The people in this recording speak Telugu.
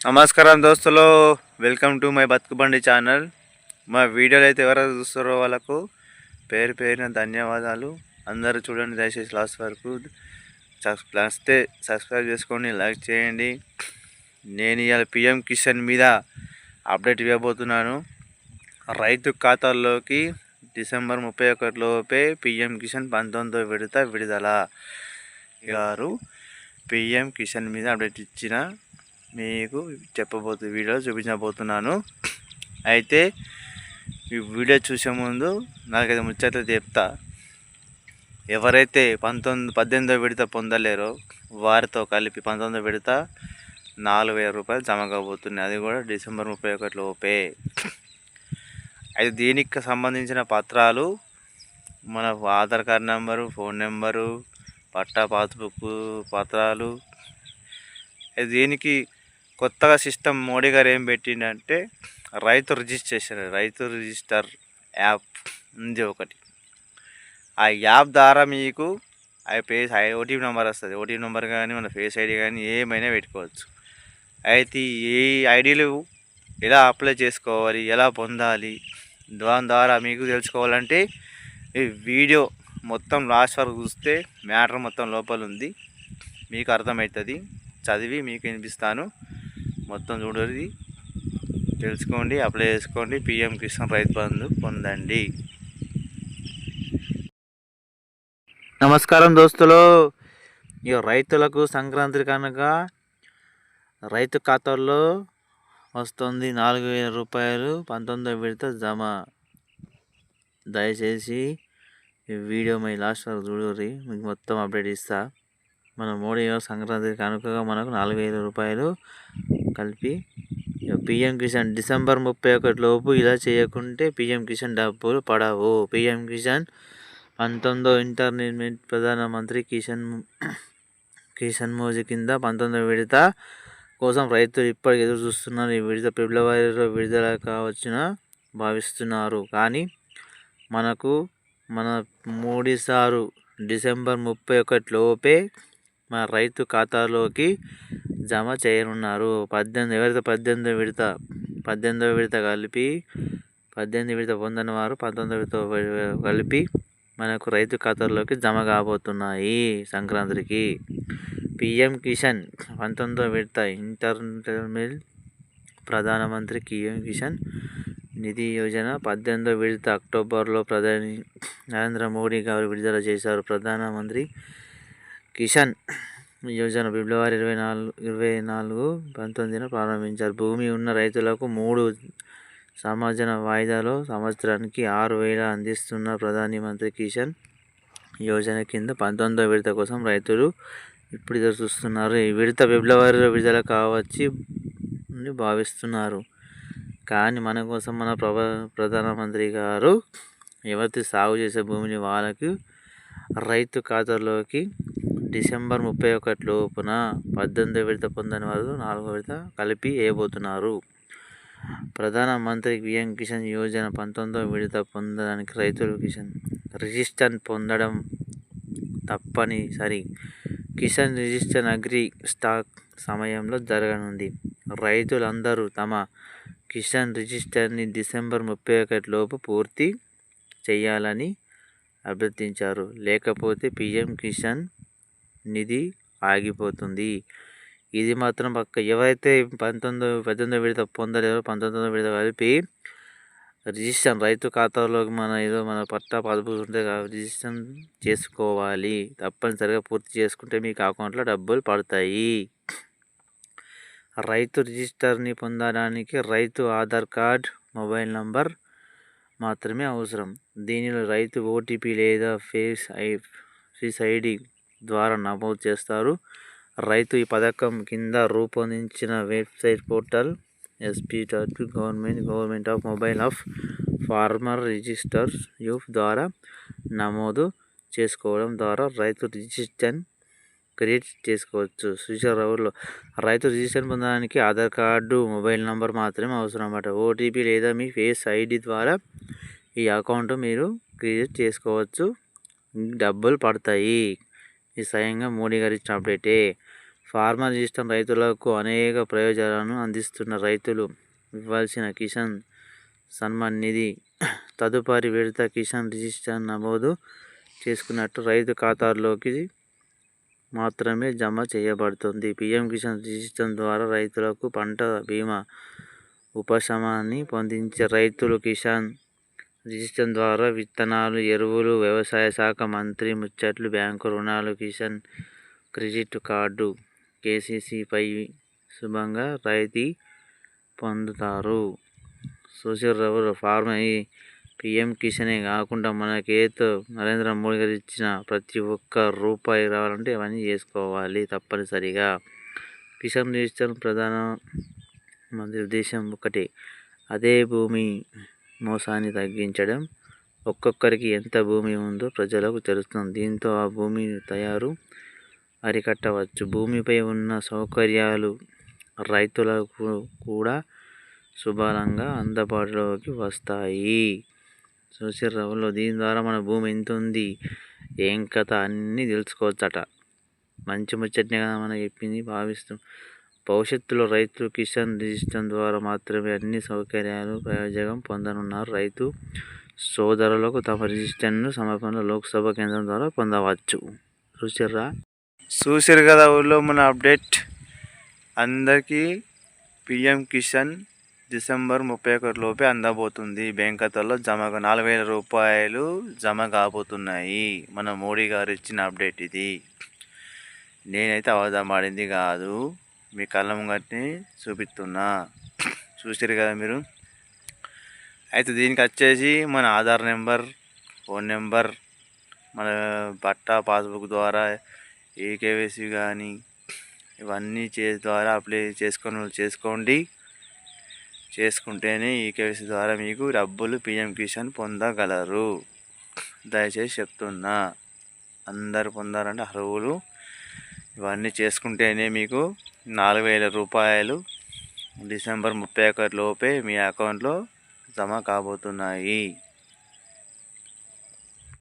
నమస్కారం దోస్తులు, వెల్కమ్ టు మై బతుకుబండి ఛానల్. మా వీడియోలు అయితే ఎవరైతే చూస్తారో వాళ్ళకు పేరు పేరున ధన్యవాదాలు. అందరూ చూడండి, దయచేసి లాస్ట్ వరకు. నచ్చితే సబ్స్క్రైబ్ చేసుకోండి, లైక్ చేయండి. నేను ఇవాళ పిఎం కిసాన్ మీద అప్డేట్ ఇవ్వబోతున్నాను. రైతు ఖాతాల్లోకి డిసెంబర్ 31 లోపే పిఎం కిసాన్ 19వ విడత విడుదల గారు పిఎం కిసాన్ మీద అప్డేట్ ఇచ్చిన మీకు వీడియో చూపించబోతున్నాను. అయితే ఈ వీడియో చూసే ముందు నాకైతే ముచ్చట్లు చెప్తా. ఎవరైతే 18వ విడత పొందలేరో వారితో కలిపి 19వ విడత 4,000 రూపాయలు జమ కాబోతున్నాయి. అది కూడా డిసెంబర్ 31 లోపే. అయితే దీనికి సంబంధించిన పత్రాలు మన Aadhaar card number, phone number, పట్టా, పాస్బుక్ పత్రాలు. దీనికి కొత్తగా సిస్టమ్ మోడీ గారు ఏం పెట్టిండంటే రైతు రిజిస్టర్ యాప్ ఉంది ఒకటి. ఆ యాప్ ద్వారా మీకు ఓటీపీ నెంబర్ వస్తుంది. ఓటీపీ నెంబర్ కానీ మన ఫేస్ ఐడి కానీ ఏమైనా పెట్టుకోవచ్చు. అయితే ఈ ఐడీలు ఎలా అప్లై చేసుకోవాలి, ఎలా పొందాలి, దాని ద్వారా మీకు తెలుసుకోవాలంటే ఈ వీడియో మొత్తం లాస్ట్ వరకు చూస్తే మ్యాటర్ మొత్తం లోపల ఉంది, మీకు అర్థమవుతుంది. చదివి మీకు వినిపిస్తాను. మొత్తం చూడండి, తెలుసుకోండి, అప్లై చేసుకోండి. పిఎం కిసాన్ రైతు బంధు పొందండి. నమస్కారం దోస్తులు. ఇక రైతులకు సంక్రాంతి కనుక రైతు ఖాతాల్లో వస్తుంది 4,000 రూపాయలు 19వ విడత జమ. దయచేసి ఈ వీడియో మై లాస్ట్ వరకు చూడండి, మీకు మొత్తం అప్డేట్ ఇస్తా. మన మోడీ సంక్రాంతి కనుకగా మనకు 4,000 రూపాయలు కలిపి పిఎం కిసాన్ డిసెంబర్ 31 లోపు ఇలా చేయకుంటే పిఎం కిసాన్ డబ్బులు పడవు. పిఎం కిసాన్ 19వ ఇంటర్మీడియట్ ప్రధానమంత్రి కిసాన్ మోదీ కింద 19వ విడత కోసం రైతులు ఇప్పటికి ఎదురు చూస్తున్నారు. ఈ విడత ఫిబ్రవరిలో విడుదల కావచ్చున భావిస్తున్నారు. కానీ మన మోడీ సారు డిసెంబర్ 31 లోపే మన రైతు ఖాతాలోకి జమ చేయనున్నారు. ఎవరైతే 18వ విడత కలిపి 18వ విడత పొందని వారు 19వ విడత కలిపి మనకు రైతు ఖాతాల్లోకి జమ కాబోతున్నాయి. సంక్రాంతికి పిఎం కిసాన్ 19వ విడత ఇంటర్మీడియట్ ప్రధానమంత్రి కిసాన్ నిధి యోజన 18వ విడత అక్టోబర్లో ప్రధాని నరేంద్ర మోడీ గారు విడుదల చేశారు. ప్రధానమంత్రి కిసాన్ యోజన ఫిబ్రవరి 24, 19 ప్రారంభించారు. భూమి ఉన్న రైతులకు 3 సమాజన వాయిదాలో సంవత్సరానికి 6,000 అందిస్తున్న ప్రధానమంత్రి కిసాన్ యోజన కింద 19వ విడత కోసం రైతులు ఇప్పుడు ఎదురు చూస్తున్నారు. ఈ విడత ఫిబ్రవరిలో విడుదల కావచ్చు అని భావిస్తున్నారు. కానీ మన కోసం మన ప్రధానమంత్రి గారు ఎవరైతే సాగు చేసే భూమిని వాళ్ళకి రైతు ఖాతాలోకి డిసెంబర్ 31 లోపున 18వ విడత పొందని వారు 4వ విడత కలిపి వేయబోతున్నారు. ప్రధానమంత్రి పిఎం కిసాన్ యోజన 19వ విడత పొందడానికి రైతులు కిసాన్ రిజిస్టర్ పొందడం తప్పనిసరి. కిసాన్ రిజిస్టర్ అగ్రి స్టాక్ సమయంలో జరగనుంది. రైతులందరూ తమ కిసాన్ రిజిస్టర్ని డిసెంబర్ 31 లోపు పూర్తి చేయాలని అభ్యర్థించారు. లేకపోతే పిఎం కిసాన్ నిధి ఆగిపోతుంది. ఇది మాత్రం పక్క. ఎవరైతే 18వ విడత పొందలేరో 19వ విడత కలిపి రిజిస్టర్ రైతు ఖాతాలోకి మన పట్టా పాస్బుక్ ఉంటే రిజిస్టర్ చేసుకోవాలి. తప్పనిసరిగా పూర్తి చేసుకుంటే మీకు అకౌంట్లో డబ్బులు పడతాయి. రైతు రిజిస్టర్ని పొందడానికి రైతు ఆధార్ కార్డ్, మొబైల్ నంబర్ మాత్రమే అవసరం. దీనిలో రైతు ఓటీపీ లేదా ఫేస్ ఐడి ద్వారా నమోదు చేస్తారు. రైతు ఈ పథకం కింద రూపొందించిన website portal SP.gov.gov of mobile of farmer registers యూఫ్ ద్వారా నమోదు చేసుకోవడం ద్వారా రైతు రిజిస్టర్ క్రియేట్ చేసుకోవచ్చు. ఫ్యూచర్లో రైతు రిజిస్టర్ పొందడానికి ఆధార్ కార్డు, మొబైల్ నంబర్ మాత్రమే అవసరం అన్నమాట. ఓటీపీ లేదా మీ ఫేస్ ఐడి ద్వారా ఈ అకౌంట్ మీరు క్రియేట్ చేసుకోవచ్చు, డబ్బులు పడతాయి. ఈ స్వయంగా మోడీ గారు ఇచ్చిన అప్డేటే. ఫార్మర్ రిజిస్టర్ రైతులకు అనేక ప్రయోజనాలను అందిస్తున్న రైతులు ఇవ్వాల్సిన కిసాన్ సన్మాన్ నిధి తదుపరి విడత కిసాన్ రిజిస్టర్ నమోదు చేసుకున్నట్టు రైతు ఖాతాల్లోకి మాత్రమే జమ చేయబడుతుంది. పీఎం కిసాన్ రిజిస్టర్ ద్వారా రైతులకు పంట బీమా ఉపశమనాన్ని పొందించే రైతులు కిసాన్ రిజిస్టర్ ద్వారా విత్తనాలు, ఎరువులు, వ్యవసాయ శాఖ మంత్రి ముచ్చట్లు, బ్యాంకు రుణాలు, కిసాన్ క్రెడిట్ కార్డు, కేసీసీపై సులభంగా రైతు పొందుతారు. చూసిర్రు ఫార్మర్ ఈ పీఎం కిసానే కాకుండా మనకేతో నరేంద్ర మోడీ గారు ఇచ్చిన ప్రతి ఒక్క రూపాయి రావాలంటే ఇవన్నీ చేసుకోవాలి తప్పనిసరిగా. కిసాన్ రిజిస్టర్ ప్రధాన మంత్రి ఉద్దేశం ఒకటే, అదే భూమి మోసాన్ని తగ్గించడం. ఒక్కొక్కరికి ఎంత భూమి ఉందో ప్రజలకు తెలుస్తుంది. దీంతో ఆ భూమి తయారు అరికట్టవచ్చు. భూమిపై ఉన్న సౌకర్యాలు రైతులకు కూడా సులభంగా అందుబాటులోకి వస్తాయి. చూసిర్రు దీని ద్వారా మన భూమి ఎంత ఉంది, ఏం కథ అన్నీ తెలుసుకోవచ్చట. మంచి ముచ్చటనే కదా మనం చెప్పింది. భవిష్యత్తులో రైతులు కిసాన్ రిజిస్టర్ ద్వారా మాత్రమే అన్ని సౌకర్యాలు ప్రయోజనం పొందనున్నారు. రైతు సోదరులకు తమ రిజిస్టర్ను సమర్పణ లోక్సభ కేంద్రం ద్వారా పొందవచ్చు. చూసిరు కదా ఊళ్ళో మన అప్డేట్. అందరికీ పిఎం కిసాన్ డిసెంబర్ 31 లోపే అందబోతుంది. బ్యాంక్ ఖాతాలో 4,000 రూపాయలు జమ కాబోతున్నాయి. మన మోడీ గారు ఇచ్చిన అప్డేట్ ఇది. నేనైతే అవధాం ఆడింది కాదు, మీ కళ్ళ ముంగట్ని చూపిస్తున్నా. చూసారు కదా మీరు. అయితే దీనికి వచ్చేసి మన ఆధార్ నెంబర్, ఫోన్ నెంబర్, మన పట్టా పాస్బుక్ ద్వారా కేవైసీ కానీ ఇవన్నీ ద్వారా అప్లై చేసుకోండి. చేసుకుంటేనే కేవైసీ ద్వారా మీకు డబ్బులు పీఎం కిసాన్ పొందగలరు. దయచేసి చెప్తున్నా, అందరు పొందాలంటే అర్హులు. ఇవన్నీ చేసుకుంటేనే మీకు 4,000 రూపాయలు డిసెంబర్ 31 లోపే మీ అకౌంట్లో జమ కాబోతున్నాయి.